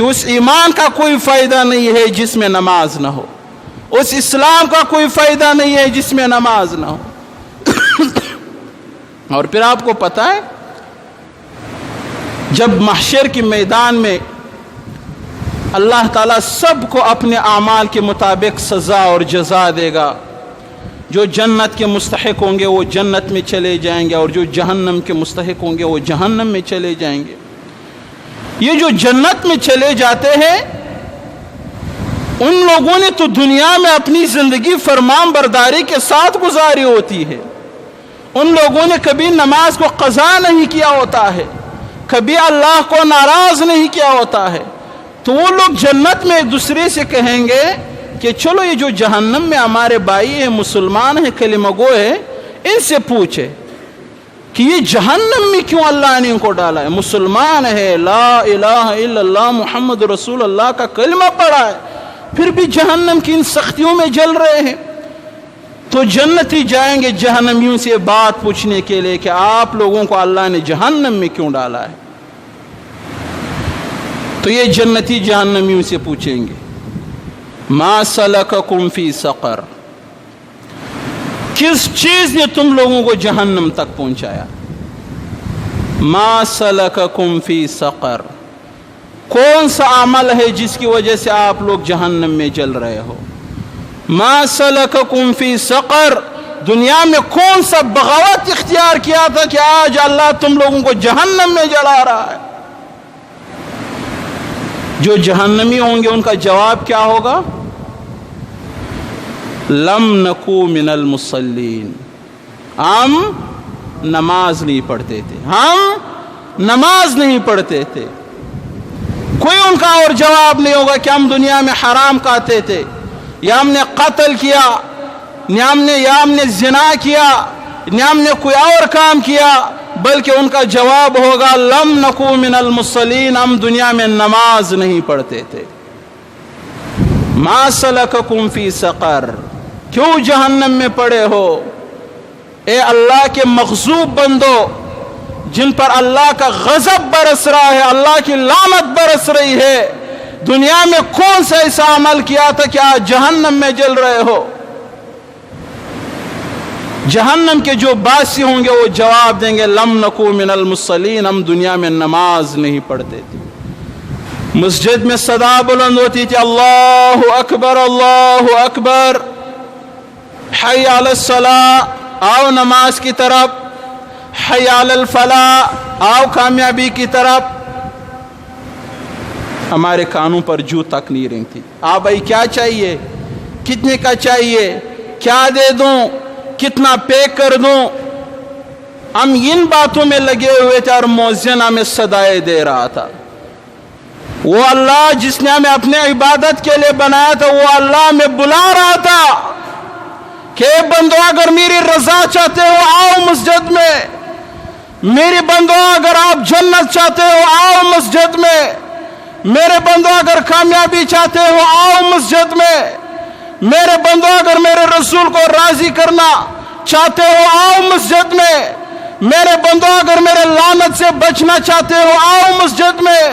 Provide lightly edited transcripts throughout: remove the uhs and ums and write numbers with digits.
کہ اس ایمان کا کوئی فائدہ نہیں ہے جس میں نماز نہ ہو، اس اسلام کا کوئی فائدہ نہیں ہے جس میں نماز نہ ہو۔ اور پھر آپ کو پتہ ہے جب محشر کے میدان میں اللہ تعالیٰ سب کو اپنے اعمال کے مطابق سزا اور جزا دے گا، جو جنت کے مستحق ہوں گے وہ جنت میں چلے جائیں گے، اور جو جہنم کے مستحق ہوں گے وہ جہنم میں چلے جائیں گے۔ یہ جو جنت میں چلے جاتے ہیں ان لوگوں نے تو دنیا میں اپنی زندگی فرمان برداری کے ساتھ گزاری ہوتی ہے، ان لوگوں نے کبھی نماز کو قضا نہیں کیا ہوتا ہے، کبھی اللہ کو ناراض نہیں کیا ہوتا ہے، تو وہ لوگ جنت میں ایک دوسرے سے کہیں گے کہ چلو یہ جو جہنم میں ہمارے بھائی ہیں، مسلمان ہیں، کلمہ گو ہے، ان سے پوچھے کہ یہ جہنم میں کیوں اللہ نے ان کو ڈالا ہے؟ مسلمان ہے، لا الہ الا اللہ محمد رسول اللہ کا کلمہ پڑھا ہے، پھر بھی جہنم کی ان سختیوں میں جل رہے ہیں۔ تو جنتی جائیں گے جہنمیوں سے بات پوچھنے کے لیے کہ آپ لوگوں کو اللہ نے جہنم میں کیوں ڈالا ہے؟ تو یہ جنتی جہنمیوں سے پوچھیں گے ما سلککم فی سقر، کس چیز نے تم لوگوں کو جہنم تک پہنچایا؟ ما سلککم فی سقر، کون سا عمل ہے جس کی وجہ سے آپ لوگ جہنم میں جل رہے ہو؟ ما سلککم فی سقر، دنیا میں کون سا بغاوت اختیار کیا تھا کہ آج اللہ تم لوگوں کو جہنم میں جلا رہا ہے؟ جو جہنمی ہوں گے ان کا جواب کیا ہوگا؟ لم نکو من المصلین، ہم نماز نہیں پڑھتے تھے، ہم نماز نہیں پڑھتے تھے۔ کوئی ان کا اور جواب نہیں ہوگا کہ ہم دنیا میں حرام کھاتے تھے، یا ہم نے قتل کیا، یا ہم نے زنا کیا، یا ہم نے کوئی اور کام کیا، بلکہ ان کا جواب ہوگا لم نکو من المصلین، ہم دنیا میں نماز نہیں پڑھتے تھے۔ ما سلککم فی سقر، کیوں جہنم میں پڑے ہو؟ اے اللہ کے مغضوب بندو جن پر اللہ کا غضب برس رہا ہے، اللہ کی لعنت برس رہی ہے، دنیا میں کون سا ایسا عمل کیا تھا کہ آج جہنم میں جل رہے ہو؟ جہنم کے جو باسی ہوں گے وہ جواب دیں گے لم نکو من المصلین، ہم دنیا میں نماز نہیں پڑھتے تھے۔ مسجد میں صدا بلند ہوتی تھی اللہ اکبر اللہ اکبر، حی علی الصلاۃ، آؤ نماز کی طرف، حی علی الفلاح، آؤ کامیابی کی طرف۔ ہمارے کانوں پر جو تک نہیں رہی تھی، بھائی کیا چاہیے، کتنے کا چاہیے، کیا دے دوں، کتنا پے کر دوں؟ ہم ان باتوں میں لگے ہوئے تھے اور مؤذن ہمیں صدائے دے رہا تھا۔ وہ اللہ جس نے ہمیں اپنے عبادت کے لیے بنایا تھا، وہ اللہ ہمیں بلا رہا تھا کہ بندو اگر میری رضا چاہتے ہو آؤ مسجد میں، میرے بندو اگر آپ جنت چاہتے ہو آؤ مسجد میں، میرے بندو اگر کامیابی چاہتے ہو آؤ مسجد میں، میرے بندو اگر میرے رسول کو راضی کرنا چاہتے ہو آؤ مسجد میں، میرے بندو اگر میرے لعنت سے بچنا چاہتے ہو آؤ مسجد میں،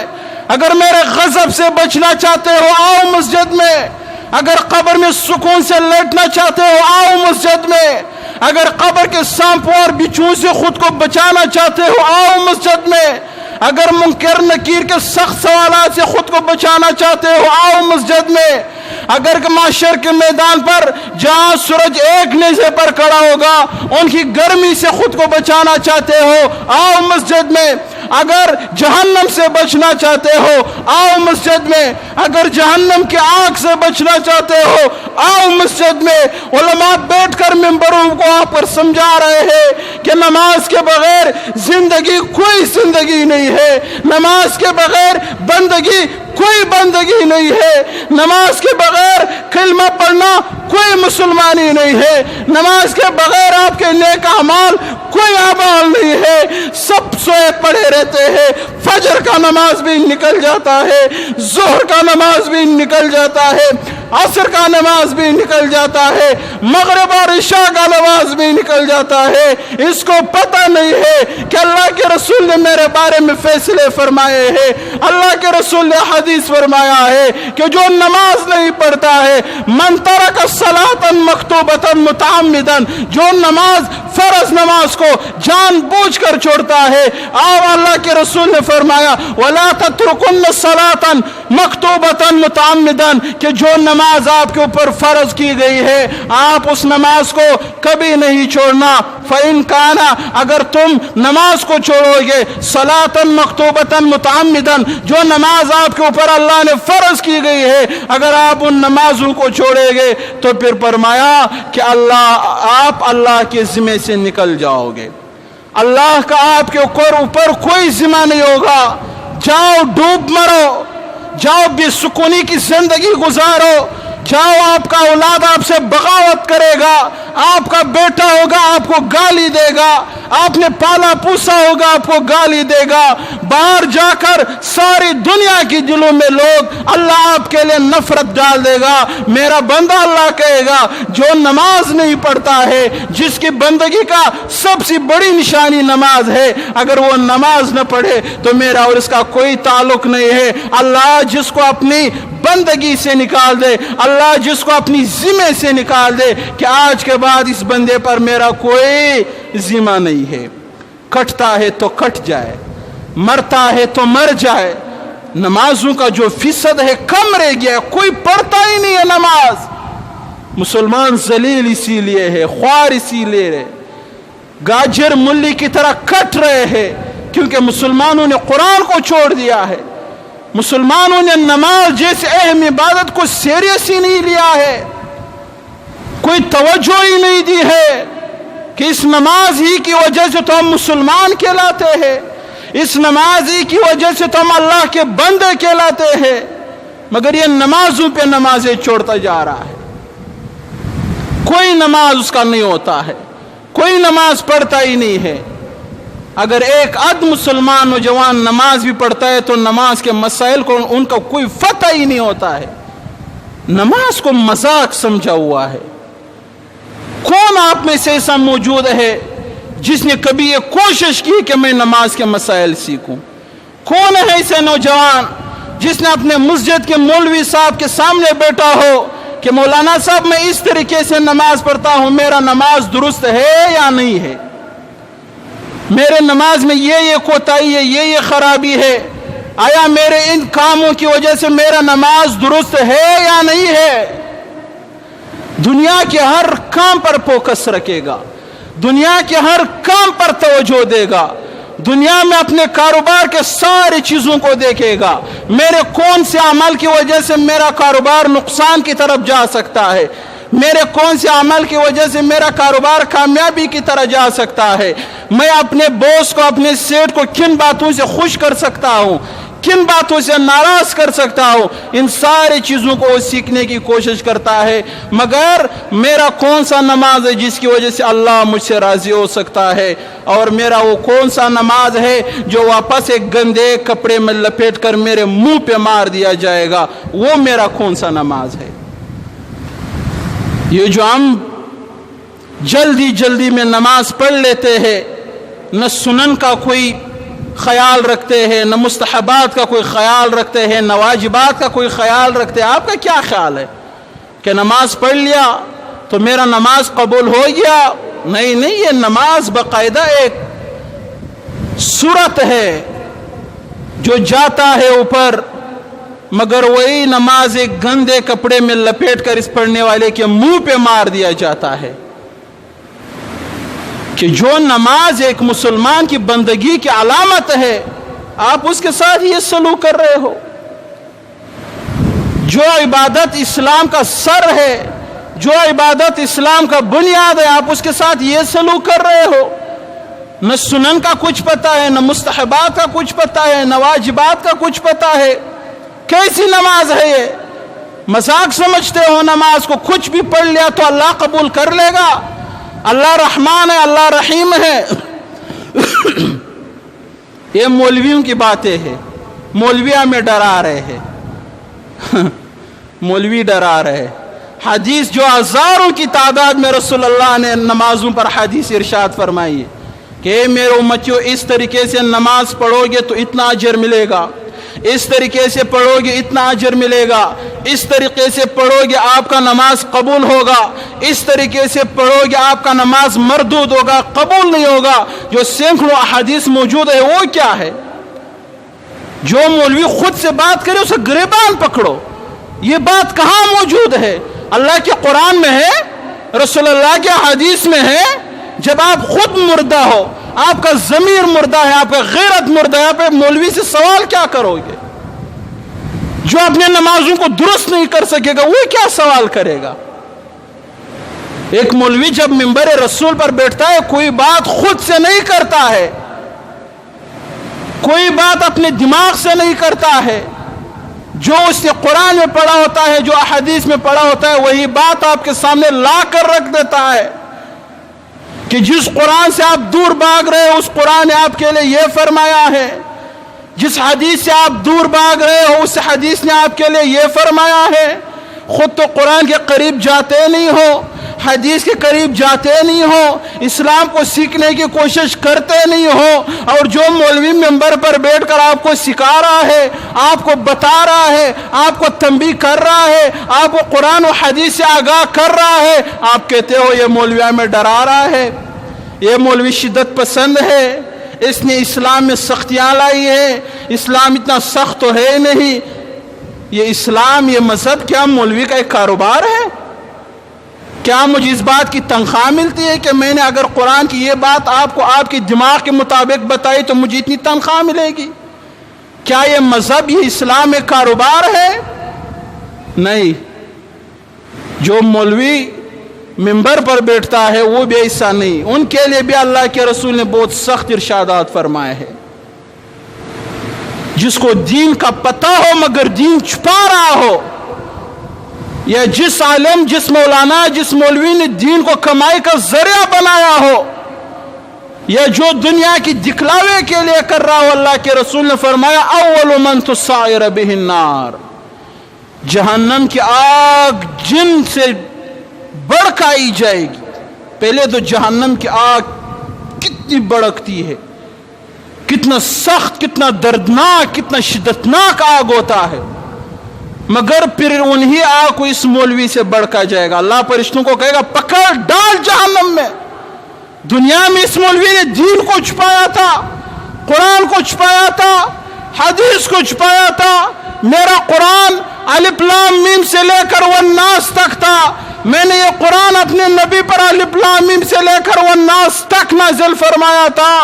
اگر میرے غضب سے بچنا چاہتے ہو آؤ مسجد میں، اگر قبر میں سکون سے لیٹنا چاہتے ہو آؤ مسجد میں، اگر قبر کے سانپوں اور بچھوؤں سے خود کو بچانا چاہتے ہو آؤ مسجد میں، اگر منکر نکیر کے سخت سوالات سے خود کو بچانا چاہتے ہو آؤ مسجد میں، اگر معاشر کے میدان پر جہاں سورج ایک نیزے پر کھڑا ہوگا ان کی گرمی سے خود کو بچانا چاہتے ہو آؤ مسجد میں، اگر جہنم سے بچنا چاہتے ہو آؤ مسجد میں، اگر جہنم کی آگ سے بچنا چاہتے ہو آؤ مسجد میں۔ علماء بیٹھ کر ممبروں کو آپ پر سمجھا رہے ہیں کہ نماز کے بغیر زندگی کوئی زندگی نہیں ہے، نماز کے بغیر بندگی کوئی بندگی نہیں ہے، نماز کے بغیر کلمہ پڑھنا کوئی مسلمانی نہیں ہے، نماز کے بغیر آپ کے نیک اعمال کوئی اعمال نہیں ہے۔ سب سوئے پڑے رہتے ہیں، فجر کا نماز بھی نکل جاتا ہے، ظہر کا نماز بھی نکل جاتا ہے، عصر کا نماز بھی نکل جاتا ہے، مغرب اور عشاء کا نماز بھی نکل جاتا ہے، اس کو پتہ نہیں ہے کہ اللہ کے رسول نے میرے بارے میں فیصلے فرمائے ہیں، اللہ کے رسول نے حدیث فرمایا ہے کہ جو نماز نہیں پڑھتا ہے، من ترک الصلاۃ مکتوبۃ متعمدا، جو نماز فرض نماز کو جان بوجھ کر چھوڑتا ہے، اور اللہ کے رسول نے فرمایا وَلَا تَتْرُكُنَّ الصَّلَاةَ مَكْتُوبَةً مُتَعَمِّدًا، کہ جو نماز آپ کے اوپر فرض کی گئی ہے آپ اس نماز کو کبھی نہیں چھوڑنا۔ فَإِنْ كَانَ، اگر تم نماز کو چھوڑو گے، صَلَاةً مَكْتُوبَةً مُتَعَمِّدًا، جو نماز آپ کے اوپر اللہ نے فرض کی گئی ہے، اگر آپ ان نمازوں کو چھوڑے گے تو پھر فرمایا کہ آپ اللہ کے ذمے سے نکل جاؤ گے، اللہ کا آپ کے اوپر کوئی ذمہ نہیں ہوگا، جاؤ ڈوب مرو، جاؤ بے سکونی کی زندگی گزارو، جاؤ آپ کا اولاد آپ سے بغاوت کرے گا، آپ کا بیٹا ہوگا آپ کو گالی دے گا، آپ نے پالا پوسا ہوگا آپ کو گالی دے گا، باہر جا کر ساری دنیا کی دلوں میں لوگ اللہ آپ کے لیے نفرت ڈال دے گا۔ میرا بندہ اللہ کہے گا جو نماز نہیں پڑھتا ہے، جس کی بندگی کا سب سے بڑی نشانی نماز ہے، اگر وہ نماز نہ پڑھے تو میرا اور اس کا کوئی تعلق نہیں ہے۔ اللہ جس کو اپنی بندگی سے نکال دے، اللہ جس کو اپنی ذمے سے نکال دے کہ آج کے بعد اس بندے پر میرا کوئی ذمہ نہیں ہے، کٹتا ہے تو کٹ جائے، مرتا ہے تو مر جائے۔ نمازوں کا جو فیصد ہے کم رہ گیا، کوئی پڑھتا ہی نہیں ہے نماز۔ مسلمان ذلیل اسی لیے ہے، خوار اسی لیے ہے، گاجر ملی کی طرح کٹ رہے ہیں، کیونکہ مسلمانوں نے قرآن کو چھوڑ دیا ہے، مسلمانوں نے نماز جیسے اہم عبادت کو سیریس ہی نہیں لیا ہے، کوئی توجہ ہی نہیں دی ہے کہ اس نماز ہی کی وجہ سے تو ہم مسلمان کہلاتے ہیں، اس نماز ہی کی وجہ سے تو ہم اللہ کے بندے کہلاتے ہیں، مگر یہ نمازوں پہ نمازیں چھوڑتا جا رہا ہے، کوئی نماز اس کا نہیں ہوتا ہے، کوئی نماز پڑھتا ہی نہیں ہے۔ اگر ایک مسلمان نوجوان نماز بھی پڑھتا ہے تو نماز کے مسائل کو ان کا کوئی فتح ہی نہیں ہوتا ہے، نماز کو مذاق سمجھا ہوا ہے۔ کون آپ میں سے ایسا موجود ہے جس نے کبھی یہ کوشش کی کہ میں نماز کے مسائل سیکھوں؟ کون ہے ایسے نوجوان جس نے اپنے مسجد کے مولوی صاحب کے سامنے بیٹھا ہو کہ مولانا صاحب میں اس طریقے سے نماز پڑھتا ہوں، میرا نماز درست ہے یا نہیں ہے، میرے نماز میں یہ کوتاہی ہے، یہ خرابی ہے، آیا میرے ان کاموں کی وجہ سے میرا نماز درست ہے یا نہیں ہے؟ دنیا کے ہر کام پر فوکس رکھے گا، دنیا کے ہر کام پر توجہ دے گا، دنیا میں اپنے کاروبار کے ساری چیزوں کو دیکھے گا، میرے کون سے عمل کی وجہ سے میرا کاروبار نقصان کی طرف جا سکتا ہے، میرے کون سے عمل کی وجہ سے میرا کاروبار کامیابی کی طرح جا سکتا ہے، میں اپنے باس کو، اپنے سیٹ کو کن باتوں سے خوش کر سکتا ہوں، کن باتوں سے ناراض کر سکتا ہوں، ان ساری چیزوں کو وہ سیکھنے کی کوشش کرتا ہے۔ مگر میرا کون سا نماز ہے جس کی وجہ سے اللہ مجھ سے راضی ہو سکتا ہے، اور میرا وہ کون سا نماز ہے جو واپس ایک گندے کپڑے میں لپیٹ کر میرے منہ پہ مار دیا جائے گا، وہ میرا کون سا نماز ہے؟ یہ جو ہم جلدی میں نماز پڑھ لیتے ہیں، نہ سنن کا کوئی خیال رکھتے ہیں، نہ مستحبات کا کوئی خیال رکھتے ہیں، نہ واجبات کا کوئی خیال رکھتے ہیں۔ آپ کا کیا خیال ہے کہ نماز پڑھ لیا تو میرا نماز قبول ہو گیا؟ نہیں، یہ نماز باقاعدہ ایک صورت ہے جو جاتا ہے اوپر، مگر وہی نماز ایک گندے کپڑے میں لپیٹ کر اس پڑھنے والے کے منہ پہ مار دیا جاتا ہے کہ جو نماز ایک مسلمان کی بندگی کی علامت ہے، آپ اس کے ساتھ یہ سلوک کر رہے ہو۔ جو عبادت اسلام کا سر ہے، جو عبادت اسلام کا بنیاد ہے، آپ اس کے ساتھ یہ سلوک کر رہے ہو۔ نہ سنن کا کچھ پتہ ہے، نہ مستحبات کا کچھ پتہ ہے، نہ واجبات کا کچھ پتہ ہے۔ کیسی نماز ہے یہ؟ مذاق سمجھتے ہو نماز کو؟ کچھ بھی پڑھ لیا تو اللہ قبول کر لے گا؟ اللہ رحمان ہے، اللہ رحیم ہے۔ یہ مولویوں کی باتیں ہیں، مولویہ میں ڈرا رہے ہیں۔ مولوی ڈرا رہے. حدیث جو ہزاروں کی تعداد میں رسول اللہ نے نمازوں پر حدیث ارشاد فرمائی ہے کہ اے میرے امتیوں اس طریقے سے نماز پڑھو گے تو اتنا اجر ملے گا، اس طریقے سے پڑھو گے اتنا اجر ملے گا، اس طریقے سے پڑھو گے آپ کا نماز قبول ہوگا، اس طریقے سے پڑھو گے آپ کا نماز مردود ہوگا، قبول نہیں ہوگا. جو سینکڑوں احادیث موجود ہے وہ کیا ہے؟ جو مولوی خود سے بات کرے اسے گریبان پکڑو. یہ بات کہاں موجود ہے؟ اللہ کے قرآن میں ہے، رسول اللہ کے حدیث میں ہے. جب آپ خود مردہ ہو، آپ کا ضمیر مردہ ہے، آپ کا غیرت مردہ ہے، آپ مولوی سے سوال کیا کرو گے؟ جو اپنے نمازوں کو درست نہیں کر سکے گا وہ کیا سوال کرے گا؟ ایک مولوی جب منبر رسول پر بیٹھتا ہے کوئی بات خود سے نہیں کرتا ہے، کوئی بات اپنے دماغ سے نہیں کرتا ہے. جو اس نے قرآن میں پڑھا ہوتا ہے، جو احادیث میں پڑھا ہوتا ہے، وہی بات آپ کے سامنے لا کر رکھ دیتا ہے کہ جس قرآن سے آپ دور بھاگ رہے ہو اس قرآن نے آپ کے لیے یہ فرمایا ہے، جس حدیث سے آپ دور بھاگ رہے ہو اس حدیث نے آپ کے لیے یہ فرمایا ہے. خود تو قرآن کے قریب جاتے نہیں ہو، حدیث کے قریب جاتے نہیں ہو، اسلام کو سیکھنے کی کوشش کرتے نہیں ہو، اور جو مولوی منبر پر بیٹھ کر آپ کو سکھا رہا ہے، آپ کو بتا رہا ہے، آپ کو تنبیہ کر رہا ہے، آپ کو قرآن و حدیث سے آگاہ کر رہا ہے، آپ کہتے ہو یہ مولوی ہمیں ڈرا رہا ہے، یہ مولوی شدت پسند ہے، اس نے اسلام میں سختیاں لائی ہے، اسلام اتنا سخت تو ہے نہیں. یہ اسلام، یہ مذہب کیا مولوی کا ایک کاروبار ہے؟ کیا مجھے اس بات کی تنخواہ ملتی ہے کہ میں نے اگر قرآن کی یہ بات آپ کو آپ کے دماغ کے مطابق بتائی تو مجھے اتنی تنخواہ ملے گی؟ کیا یہ مذہب، یہ اسلام ایک کاروبار ہے؟ نہیں. جو مولوی منبر پر بیٹھتا ہے وہ بھی ایسا نہیں. ان کے لیے بھی اللہ کے رسول نے بہت سخت ارشادات فرمائے ہیں. جس کو دین کا پتہ ہو مگر دین چھپا رہا ہو، یا جس عالم، جس مولانا، جس مولوی نے دین کو کمائی کا ذریعہ بنایا ہو، یا جو دنیا کی دکھلاوے کے لیے کر رہا ہو، اللہ کے رسول نے فرمایا اول من تسعر به النار، جہنم کی آگ جن سے بڑکائی جائے گی. پہلے تو جہنم کی آگ کتنی بڑکتی ہے، کتنا سخت، کتنا دردناک، کتنا شدتناک آگ ہوتا ہے، مگر پھر انہی آگ کو اس مولوی سے بڑکا جائے گا. اللہ فرشتوں کو کہے گا پکڑ ڈال جہنم میں. دنیا میں اس مولوی نے دین کو چھپایا تھا، قرآن کو چھپایا تھا، حدیث کو چھپایا تھا. میرا قرآن الف لام میم سے لے کر والناس تک تھا. میں نے یہ قرآن اپنے نبی پر الف لام میم سے لے کر والناس تک نازل فرمایا تھا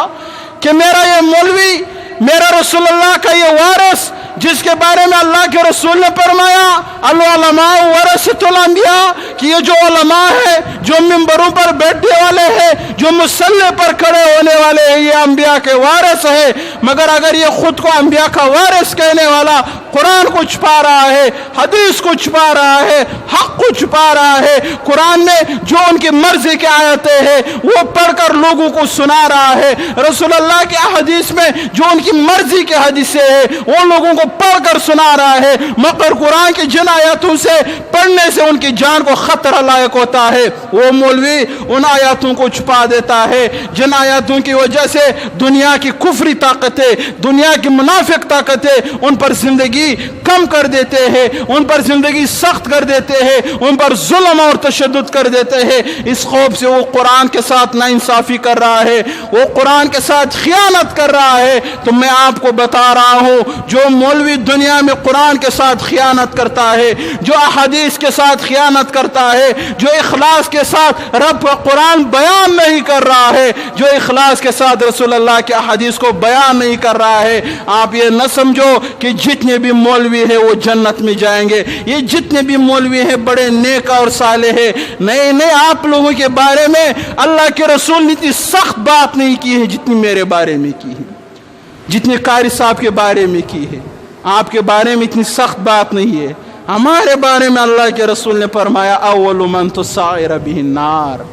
کہ میرا یہ مولوی، میرا رسول اللہ کا یہ وارث، جس کے بارے میں اللہ کے رسول نے فرمایا العلماء ورثۃ الانبیاء، کہ یہ جو علماء ہیں، جو منبروں پر بیٹھنے والے ہیں، جو مصلی پر کھڑے ہونے والے ہیں، یہ انبیاء کے وارث ہیں. مگر اگر یہ خود کو انبیاء کا وارث کہنے والا قرآن کو چھپا رہا ہے، حدیث کو چھپا رہا ہے، حق کو چھپا رہا ہے، قرآن میں جو ان کی مرضی کی آیتیں ہیں وہ پڑھ کر لوگوں کو سنا رہا ہے، رسول اللہ کے حدیث میں جو ان کی مرضی کے حدیثیں ہیں وہ لوگوں کو پڑھ کر سنا رہا ہے، مگر قرآن کی جن آیاتوں سے پڑھنے سے ان کی جان کو خطرہ لائق ہوتا ہے، وہ مولوی ان آیاتوں کو چھپا دیتا ہے جن آیاتوں کی وجہ سے دنیا کی کفری طاقتیں، دنیا کی منافق طاقتیں ان پر زندگی کم کر دیتے ہیں، ان پر زندگی سخت کر دیتے ہیں، ان پر ظلم اور تشدد کر دیتے ہیں. اس خوف سے وہ قرآن کے ساتھ ناانصافی کر رہا ہے، وہ قرآن کے ساتھ خیانت کر رہا ہے. تو میں آپ کو بتا رہا ہوں جو مولوی دنیا میں قرآن کے ساتھ خیانت کرتا ہے، جو احادیث کے ساتھ خیانت کرتا ہے، جو اخلاص کے ساتھ رب کا قرآن بیان نہیں کر رہا ہے، جو اخلاص کے ساتھ رسول اللہ کے احادیث کو بیان نہیں کر رہا ہے، آپ یہ نہ سمجھو کہ جتنے بھی مولوی ہیں وہ جنت میں جائیں گے، یہ جتنے بھی مولوی ہیں بڑے نیک اور صالح ہیں. نہیں، آپ لوگوں کے بارے میں اللہ کے رسول نے اتنی سخت بات نہیں کی ہے جتنی میرے بارے میں کی ہے، جتنی قاری صاحب کے بارے میں کی ہے. آپ کے بارے میں اتنی سخت بات نہیں ہے. ہمارے بارے میں اللہ کے رسول نے فرمایا اول من تسعر به النار،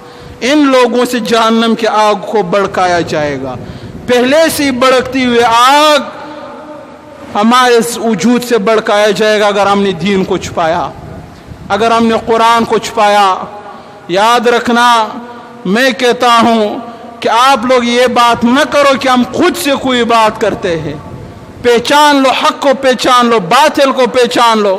ان لوگوں سے جہنم کی آگ کو بڑکایا جائے گا. پہلے سے بڑکتی ہوئی آگ ہمارے وجود سے بڑکایا جائے گا اگر ہم نے دین کو چھپایا. اگر ہم نے قرآن کو چھپایا، یاد رکھنا میں کہتا ہوں کہ آپ لوگ یہ بات نہ کرو کہ ہم خود سے کوئی بات کرتے ہیں۔ پہچان لو، حق کو پہچان لو، باطل کو پہچان لو،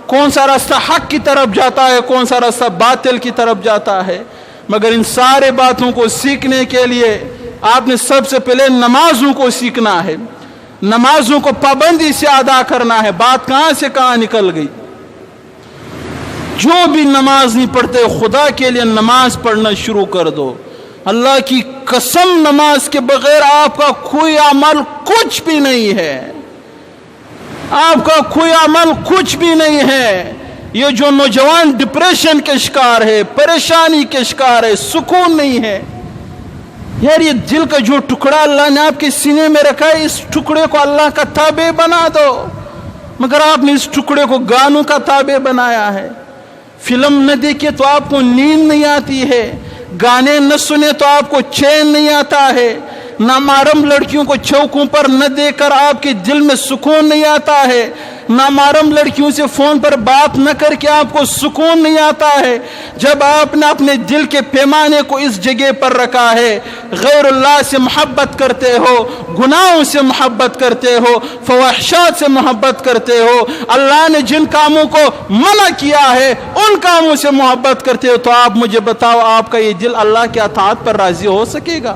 کون سا راستہ حق کی طرف جاتا ہے، کون سا راستہ باطل کی طرف جاتا ہے۔ مگر ان سارے باتوں کو سیکھنے کے لیے آپ نے سب سے پہلے نمازوں کو سیکھنا ہے، نمازوں کو پابندی سے ادا کرنا ہے۔ بات کہاں سے کہاں نکل گئی؟ جو بھی نماز نہیں پڑھتے خدا کے لیے نماز پڑھنا شروع کر دو۔ اللہ کی قسم نماز کے بغیر آپ کا کوئی عمل کچھ بھی نہیں ہے، آپ کا کوئی عمل کچھ بھی نہیں ہے۔ یہ جو نوجوان ڈپریشن کے شکار ہے، پریشانی کے شکار ہے، سکون نہیں ہے، یار یہ دل کا جو ٹکڑا اللہ نے آپ کے سینے میں رکھا ہے، اس ٹکڑے کو اللہ کا تابع بنا دو۔ مگر آپ نے اس ٹکڑے کو گانوں کا تابع بنایا ہے۔ فلم نہ دیکھے تو آپ کو نیند نہیں آتی ہے، گانے نہ سنے تو آپ کو چین نہیں آتا ہے، نامحرم لڑکیوں کو چوکوں پر نہ دیکھ کر آپ کے دل میں سکون نہیں آتا ہے، نامحرم لڑکیوں سے فون پر بات نہ کر کے آپ کو سکون نہیں آتا ہے۔ جب آپ نے اپنے دل کے پیمانے کو اس جگہ پر رکھا ہے، غیر اللہ سے محبت کرتے ہو، گناہوں سے محبت کرتے ہو، فواحشات سے محبت کرتے ہو، اللہ نے جن کاموں کو منع کیا ہے ان کاموں سے محبت کرتے ہو، تو آپ مجھے بتاؤ آپ کا یہ دل اللہ کے اطاعت پر راضی ہو سکے گا؟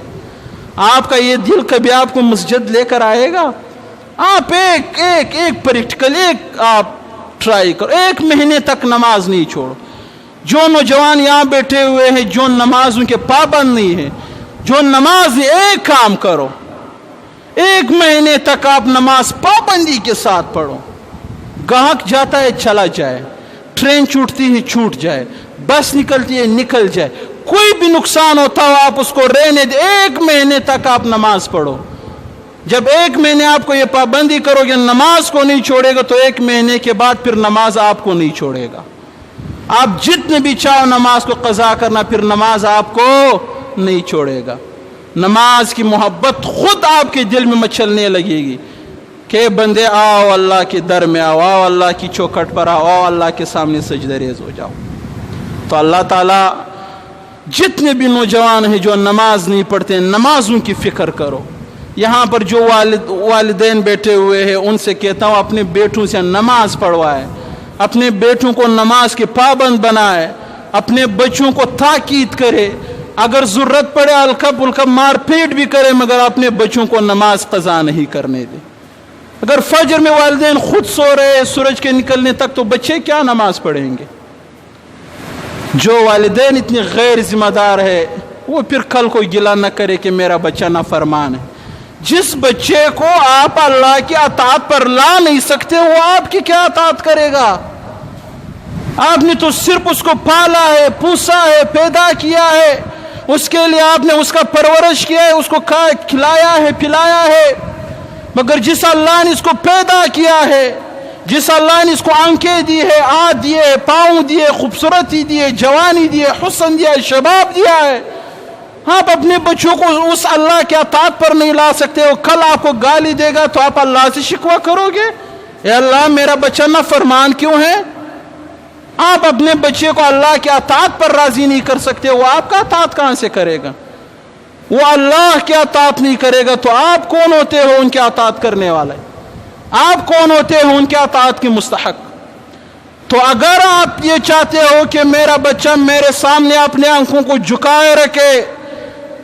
آپ کا یہ دل کبھی آپ کو مسجد لے کر آئے گا؟ آپ ایک پریکٹیکل آپ ٹرائی کرو، 1 مہینے تک نماز نہیں چھوڑو۔ جو نوجوان یہاں بیٹھے ہوئے ہیں جو نمازوں کے پابند نہیں ہیں، جو نماز ایک کام کرو، 1 مہینے تک آپ نماز پابندی کے ساتھ پڑھو۔ گاہک جاتا ہے چلا جائے، ٹرین چھوٹتی ہے چھوٹ جائے، بس نکلتی ہے نکل جائے، کوئی بھی نقصان ہوتا ہو آپ اس کو رہنے دے، 1 مہینے تک آپ نماز پڑھو۔ جب 1 مہینے آپ کو یہ پابندی کرو گے نماز کو نہیں چھوڑے گا، تو 1 مہینے کے بعد پھر نماز آپ کو نہیں چھوڑے گا۔ آپ جتنے بھی چاہو نماز کو قضا کرنا، پھر نماز آپ کو نہیں چھوڑے گا۔ نماز کی محبت خود آپ کے دل میں مچلنے لگے گی کہ بندے آؤ اللہ کے در میں آؤ اللہ کی چوکھٹ پر آؤ اللہ کے سامنے سجدہ ریز ہو جاؤ۔ تو اللہ تعالیٰ جتنے بھی نوجوان ہیں جو نماز نہیں پڑھتے، نمازوں کی فکر کرو۔ یہاں پر جو والدین بیٹھے ہوئے ہیں ان سے کہتا ہوں اپنے بیٹوں سے نماز پڑھوائے، اپنے بیٹوں کو نماز کے پابند بنائے، اپنے بچوں کو تاکید کرے، اگر ضرورت پڑے ہلکا پھلکا مار پیٹ بھی کرے، مگر اپنے بچوں کو نماز قضا نہیں کرنے دے۔ اگر فجر میں والدین خود سو رہے سورج کے نکلنے تک، تو بچے کیا نماز پڑھیں گے؟ جو والدین اتنے غیر ذمہ دار ہے وہ پھر کل کو گلہ نہ کرے کہ میرا بچہ نافرمان ہے۔ جس بچے کو آپ اللہ کی اطاعت پر لا نہیں سکتے وہ آپ کی کیا اطاعت کرے گا؟ آپ نے تو صرف اس کو پالا ہے، پوسا ہے، پیدا کیا ہے، اس کے لیے آپ نے اس کا پرورش کیا ہے، اس کو کھلایا ہے، پلایا ہے۔ مگر جس اللہ نے اس کو پیدا کیا ہے، جس اللہ نے اس کو آنکھیں دی ہے، ہاتھ دیے، پاؤں دیے، خوبصورتی دیے، جوانی دیے، حسن دیا، شباب دیا ہے، آپ اپنے بچوں کو اس اللہ کے اطاعت پر نہیں لا سکتے ہو۔ کل آپ کو گالی دے گا تو آپ اللہ سے شکوہ کرو گے، اے اللہ میرا بچہ نافرمان کیوں ہے؟ آپ اپنے بچے کو اللہ کے اطاعت پر راضی نہیں کر سکتے، وہ آپ کا اطاعت کہاں سے کرے گا؟ وہ اللہ کے اطاعت نہیں کرے گا تو آپ کون ہوتے ہو ان کے اطاعت کرنے والے؟ آپ کون ہوتے ہو ان کے اطاعت کے مستحق؟ تو اگر آپ یہ چاہتے ہو کہ میرا بچہ میرے سامنے اپنے آنکھوں کو جھکائے رکھے،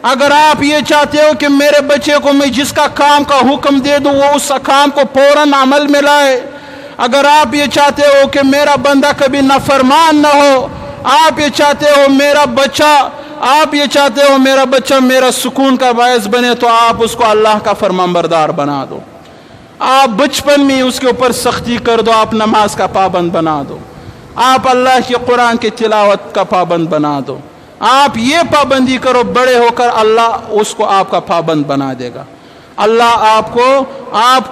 اگر آپ یہ چاہتے ہو کہ میرے بچے کو میں جس کا کام کا حکم دے دوں وہ اس کام کو فوراً عمل میں لائے، اگر آپ یہ چاہتے ہو کہ میرا بندہ کبھی نافرمان نہ ہو، آپ یہ چاہتے ہو میرا بچہ میرا سکون کا باعث بنے، تو آپ اس کو اللہ کا فرمانبردار بنا دو۔ آپ بچپن میں اس کے اوپر سختی کر دو، آپ نماز کا پابند بنا دو، آپ اللہ کے قرآن کی تلاوت کا پابند بنا دو، آپ یہ پابندی کرو، بڑے ہو کر اللہ اس کو آپ کا پابند بنا دے گا، اللہ آپ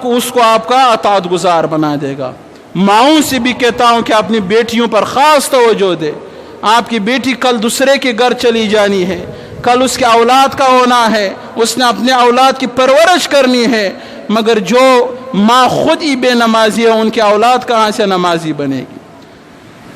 کو اس کو آپ کا اطاعت گزار بنا دے گا۔ ماؤں سے بھی کہتا ہوں کہ اپنی بیٹیوں پر خاص توجہ دے۔ آپ کی بیٹی کل دوسرے کے گھر چلی جانی ہے، کل اس کے اولاد کا ہونا ہے، اس نے اپنے اولاد کی پرورش کرنی ہے، مگر جو ماں خود ہی بے نمازی ہے ان کی اولاد کہاں سے نمازی بنے گی؟